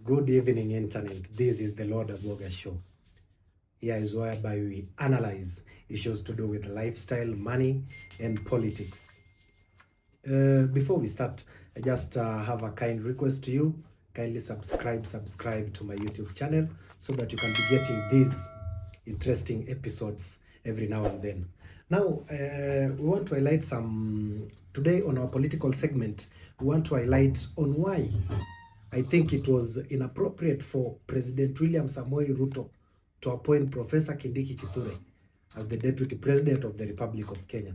Good evening, Internet. This is the Lord Aboga Show. Here is whereby we analyze issues to do with lifestyle, money, and politics. Before we start, I just have a kind request to you. Kindly subscribe to my YouTube channel so that you can be getting these interesting episodes every now and then. Now, we want to highlight today on our political segment, we want to highlight on why I think it was inappropriate for President William Samoei Ruto to appoint Professor Kindiki Kithure as the Deputy President of the Republic of Kenya.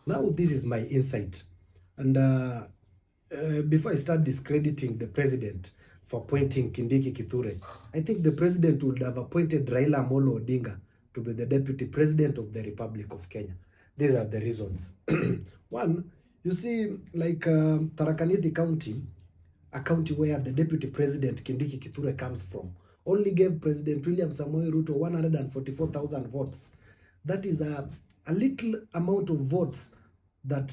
Now, this is my insight. And before I start discrediting the president for appointing Kindiki Kithure, I think the president would have appointed Raila Odinga to be the Deputy President of the Republic of Kenya. These are the reasons. One, you see, like Tharaka Nithi County, a county where the Deputy President Kindiki Kithure comes from, only gave President William Samoei Ruto 144,000 votes. That is a little amount of votes that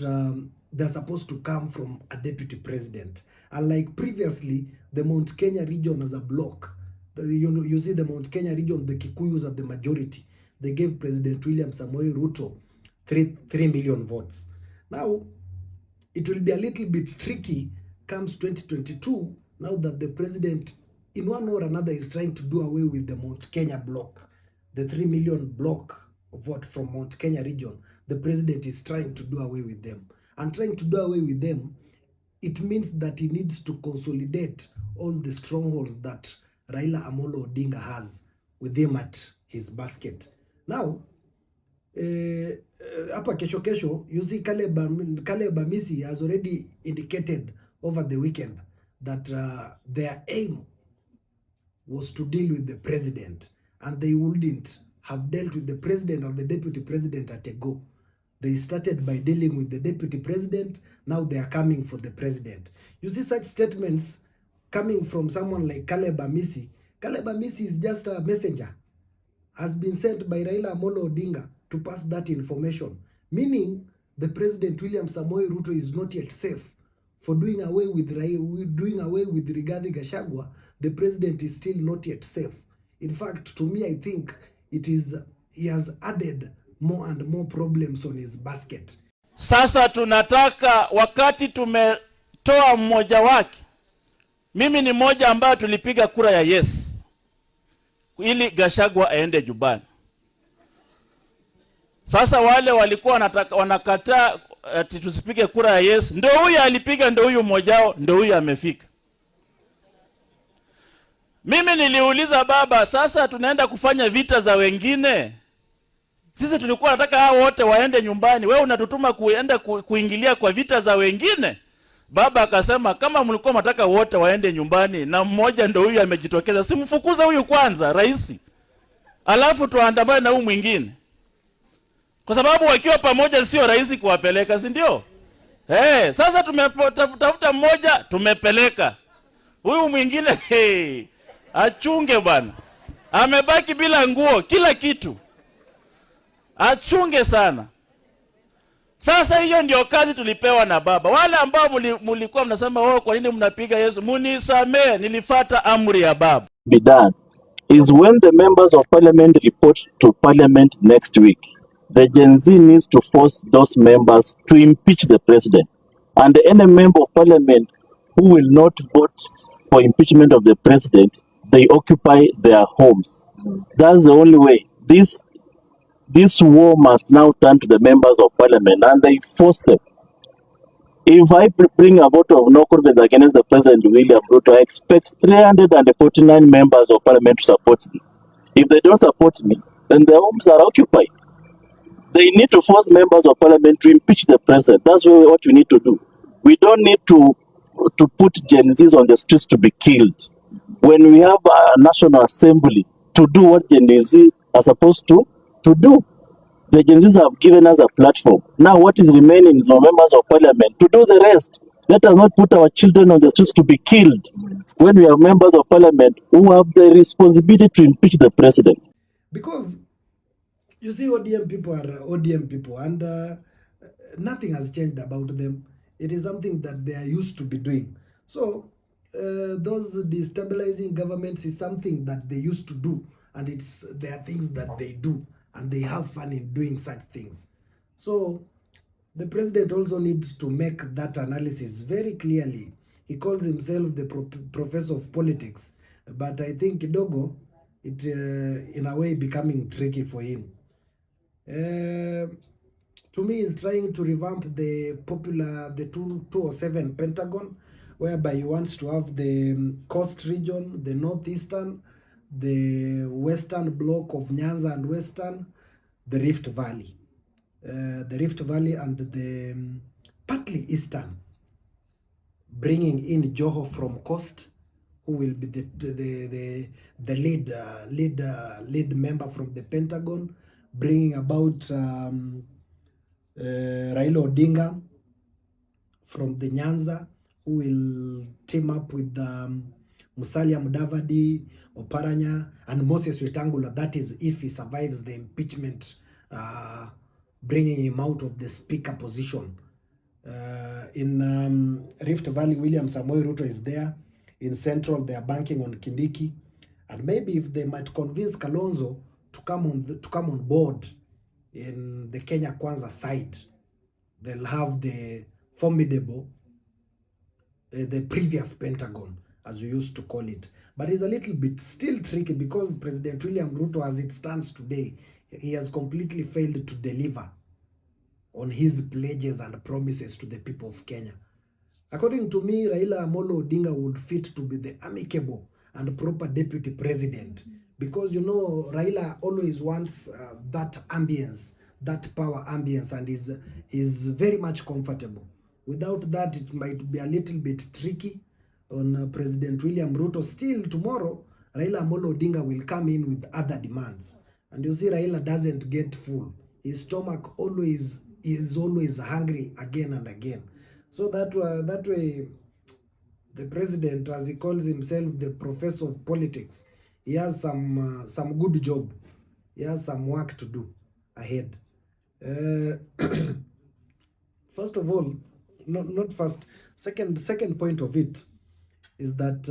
they're supposed to come from a deputy president. Unlike previously, the Mount Kenya region as a block, you see the Mount Kenya region, the Kikuyus are the majority. They gave President William Samoei Ruto 3 million votes. Now, it will be a little bit tricky comes 2022, now that the president, in one or another, is trying to do away with the Mount Kenya block, the 3 million block vote from Mount Kenya region. The president is trying to do away with them. And trying to do away with them, it means that he needs to consolidate all the strongholds that Raila Amolo Odinga has with him at his basket. Now, hapa kesho, you see Caleb Amisi has already indicated over the weekend that their aim was to deal with the president, and they wouldn't have dealt with the president or the deputy president at a go. They started by dealing with the deputy president. Now they are coming for the president. You see such statements coming from someone like Caleb Amisi. Caleb Amisi is just a messenger, has been sent by Raila Amolo Odinga to pass that information, meaning the President William Samoei Ruto is not yet safe for doing away with Rigathi Gachagua. The president is still not yet safe. In fact, to me, I think he has added more and more problems on his basket. Sasa tunataka, wakati tumetoa mmoja wake, mimi ni mmoja ambaye tulipiga kura ya yes ili Gachagua aende nyumbani. Sasa wale walikuwa wanakataa ati tusipige kura ya yes, ndio huyu alipiga, ndio huyu mmoja wao, ndio huyu amefika. Mimi niliuliza baba, sasa tunaenda kufanya vita za wengine? Sisi tulikuwa nataka hao wote waende nyumbani, wewe unatutuma kuenda kuingilia kwa vita za wengine? Baba akasema kama mlikuwa mnataka wote waende nyumbani na mmoja ndio huyu amejitokeza, simfukuza huyu kwanza rais, alafu tuandamane na huyu mwingine, kwa sababu wakiwa pamoja sio rahisi kuwapeleka, si ndio? Sasa tumetafuta mmoja tumepeleka, huyu mwingine achunge bwana, amebaki bila nguo, kila kitu, achunge sana. Sasa hiyo ndio kazi tulipewa na baba. Wale ambao mulikuwa mnasema kwa nini mnapiga Yesu, munisamee, nilifuata amri ya baba. Be done is when the members of parliament report to parliament next week, the Gen Z needs to force those members to impeach the president, and any member of parliament who will not vote for impeachment of the president, they occupy their homes. That's the only way. This war must now turn to the members of parliament, and they force them. If I bring a vote of no confidence against the President William Ruto, I expect 349 members of parliament to support me. If they don't support me, then their homes are occupied. They need to force members of parliament to impeach the president. That's what we need to do. We don't need to put Gen Zs on the streets to be killed. When we have a national assembly to do what Gen Z are supposed to do, the Gen Zs have given us a platform. Now what is remaining is for members of parliament to do the rest. Let us not put our children on the streets to be killed when we have members of parliament who have the responsibility to impeach the president. Because you see, ODM people are ODM people, and nothing has changed about them. It is something that they are used to be doing. So those destabilizing governments is something that they used to do, and there are things that they do, and they have fun in doing such things. So the president also needs to make that analysis very clearly. He calls himself the professor of politics, but I think kidogo it in a way becoming tricky for him. To me, is trying to revamp the 207 Pentagon, whereby he wants to have the coast region, the northeastern, the western block of Nyanza and western, the Rift Valley. The Rift Valley and the partly eastern, bringing in Joho from coast, who will be the lead member from the Pentagon, bringing about Raila Odinga from the Nyanza, who will team up with Musalia Mudavadi, Oparanya, and Moses Wetangula. That is if he survives the impeachment, bringing him out of the speaker position. In Rift Valley, William Samoei Ruto is there. In Central, they are banking on Kindiki, and maybe if they might convince Kalonzo to come on board in the Kenya Kwanza side, they'll have the formidable, the previous Pentagon, as we used to call it. But it's a little bit still tricky because President William Ruto, as it stands today, he has completely failed to deliver on his pledges and promises to the people of Kenya. According to me, Raila Amolo Odinga would fit to be the amicable and proper deputy president, because you know Raila always wants that ambience, that power ambience, and is very much comfortable. Without that, it might be a little bit tricky on President William Ruto. Still, tomorrow, Raila Amolo Odinga will come in with other demands. And you see, Raila doesn't get full. His stomach is always hungry again and again. So that way, the president, as he calls himself, the professor of politics, he has some good job. He has some work to do ahead. First of all, not first. Second point of it is that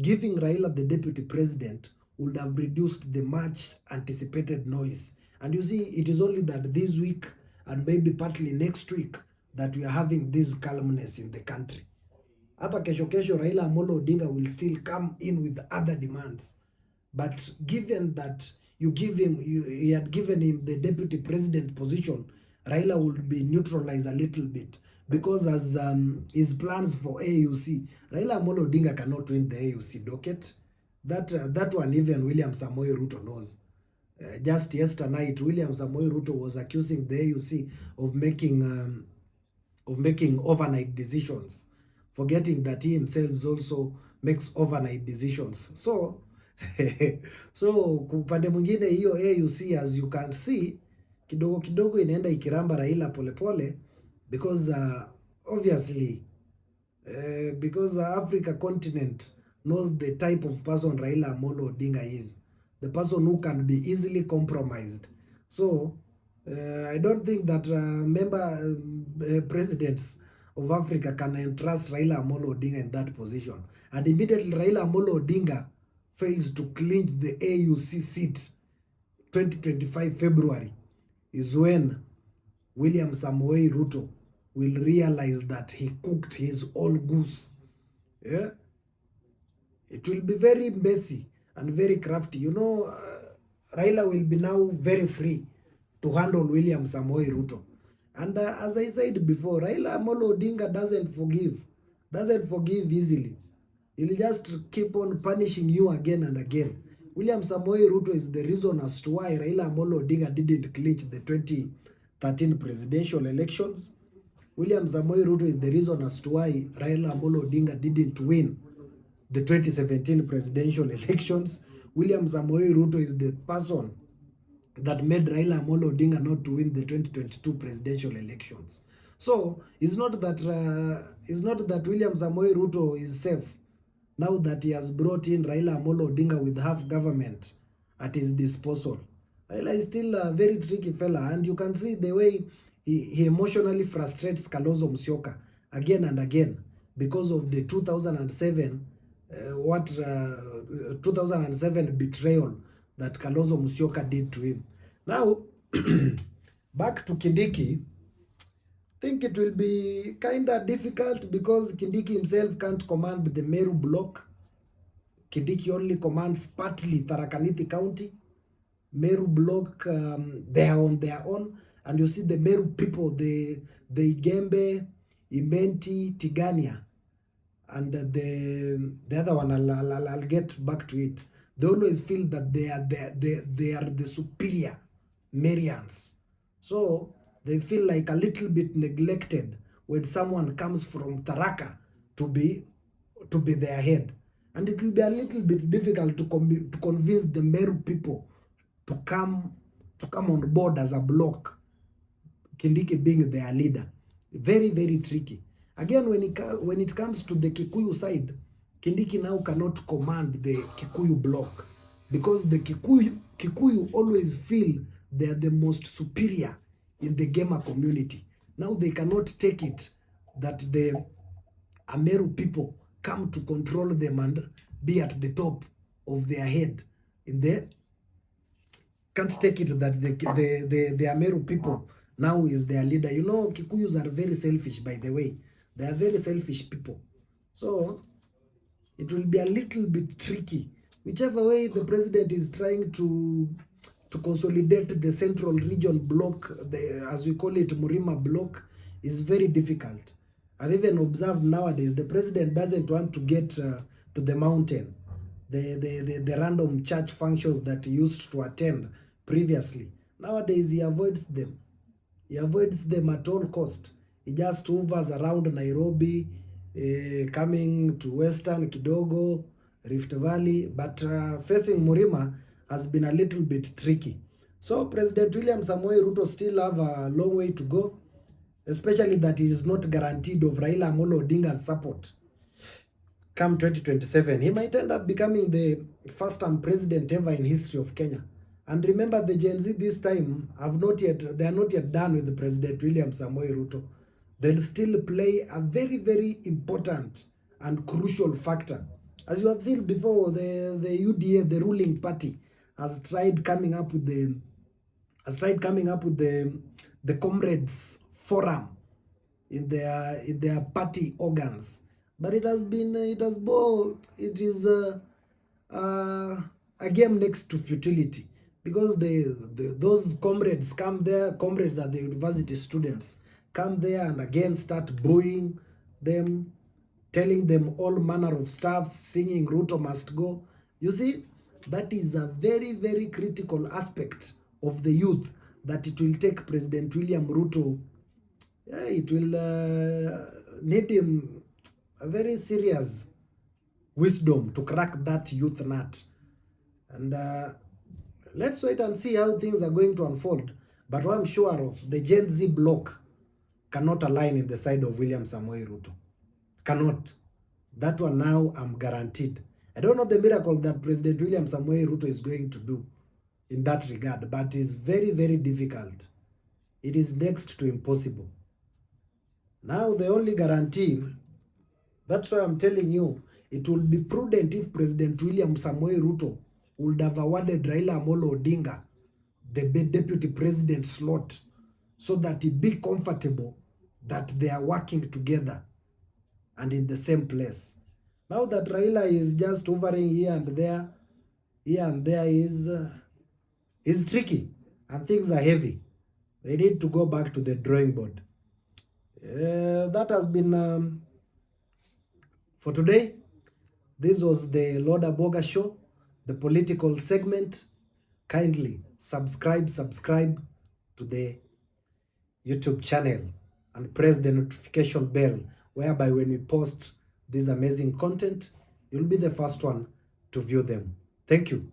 giving Raila the deputy president would have reduced the much anticipated noise. And you see, it is only that this week and maybe partly next week that we are having this calmness in the country. Hapa kesho Raila Amolo Odinga will still come in with other demands. But given that he had given him the deputy president position, Raila would be neutralized a little bit. Because as his plans for AUC, Raila Amolo Odinga cannot win the AUC docket. That one even William Samoei Ruto knows. Just yesterday, William Samoei Ruto was accusing the AUC of making overnight decisions, forgetting that he himself also makes overnight decisions. So upande mwingine hiyo AUC, as you can see, kidogo kidogo inaenda ikiramba Raila polepole, because obviously because Africa continent knows the type of person Raila Amolo Odinga is, the person who can be easily compromised. So I don't think that presidents of Africa can entrust Raila Amolo Odinga in that position. And immediately Raila Amolo Odinga fails to clinch the AUC seat 2025 February is when William Samoei Ruto will realize that he cooked his own goose. Yeah? It will be very messy and very crafty. You know, Raila will be now very free to handle William Samoei Ruto. And as I said before, Raila Amolo Odinga doesn't forgive easily. He'll just keep on punishing you again and again. William Samoei Ruto is the reason as to why Raila Amolo Odinga didn't clinch the 2013 presidential elections. William Samoei Ruto is the reason as to why Raila Amolo Odinga didn't win the 2017 presidential elections. William Samoei Ruto is the person that made Raila Amolo Odinga not to win the 2022 presidential elections. So it's not that William Samoei Ruto is safe now that he has brought in Raila Amolo Odinga with half government at his disposal. Raila is still a very tricky fella, and you can see the way he emotionally frustrates Kalonzo Musyoka again and again. because of the 2007 betrayal that Kalonzo Musyoka did to him. Now, back to Kindiki. I think it will be kind of difficult because Kindiki himself can't command the Meru block. Kindiki only commands partly Tharaka Nithi County. Meru block, they are on their own. And you see the Meru people, the Igembe, Imenti, Tigania, and the other one, I'll get back to it. They always feel that they are the superior Marians. So they feel like a little bit neglected when someone comes from Tharaka to be their head. And it will be a little bit difficult to convince the Meru people to come on board as a block, Kindiki being their leader. Very, very tricky. Again, when it comes to the Kikuyu side, Kindiki now cannot command the Kikuyu block because the Kikuyu always feel they are the most superior in the gamer community. Now they cannot take it that the Ameru people come to control them and be at the top of their head. Can't take it that the Ameru people now is their leader. You know, Kikuyus are very selfish, by the way. They are very selfish people. So it will be a little bit tricky. Whichever way the president is trying to consolidate the central region block, as we call it, Murima block, is very difficult. I've even observed nowadays the president doesn't want to get to the mountain, the random church functions that he used to attend previously. Nowadays he avoids them. He avoids them at all cost. He just hovers around Nairobi, coming to Western Kidogo, Rift Valley, but facing Murima has been a little bit tricky. So President William Samoei Ruto still have a long way to go, especially that he is not guaranteed of Raila Amolo Odinga's support. Come 2027, he might end up becoming the first-term president ever in history of Kenya. And remember, the Gen Z this time they are not yet done with the President William Samoei Ruto. They'll still play a very, very important and crucial factor. As you have seen before, the UDA, the ruling party, has tried coming up with the comrades forum in their party organs, but it is a game next to futility, because those comrades come there, comrades are the university students, come there and again start booing them, telling them all manner of stuff, singing Ruto must go. You see, that is a very, very critical aspect of the youth that it will take President William Ruto. Yeah, it will need him a very serious wisdom to crack that youth nut. And let's wait and see how things are going to unfold. But what I'm sure of, the Gen Z bloc cannot align in the side of William Samoei Ruto. Cannot. That one now I'm guaranteed. I don't know the miracle that President William Samoei Ruto is going to do in that regard, but it's very, very difficult. It is next to impossible. Now the only guarantee, that's why I'm telling you, it will be prudent if President William Samoei Ruto would have awarded Raila Amolo Odinga the deputy president slot, so that he be comfortable that they are working together and in the same place. Now that Raila is just hovering here and there is tricky and things are heavy. They need to go back to the drawing board. That has been for today. This was the Lord Aboga Show, the political segment. Kindly subscribe to the YouTube channel and press the notification bell, whereby when we post this amazing content, you'll be the first one to view them. Thank you.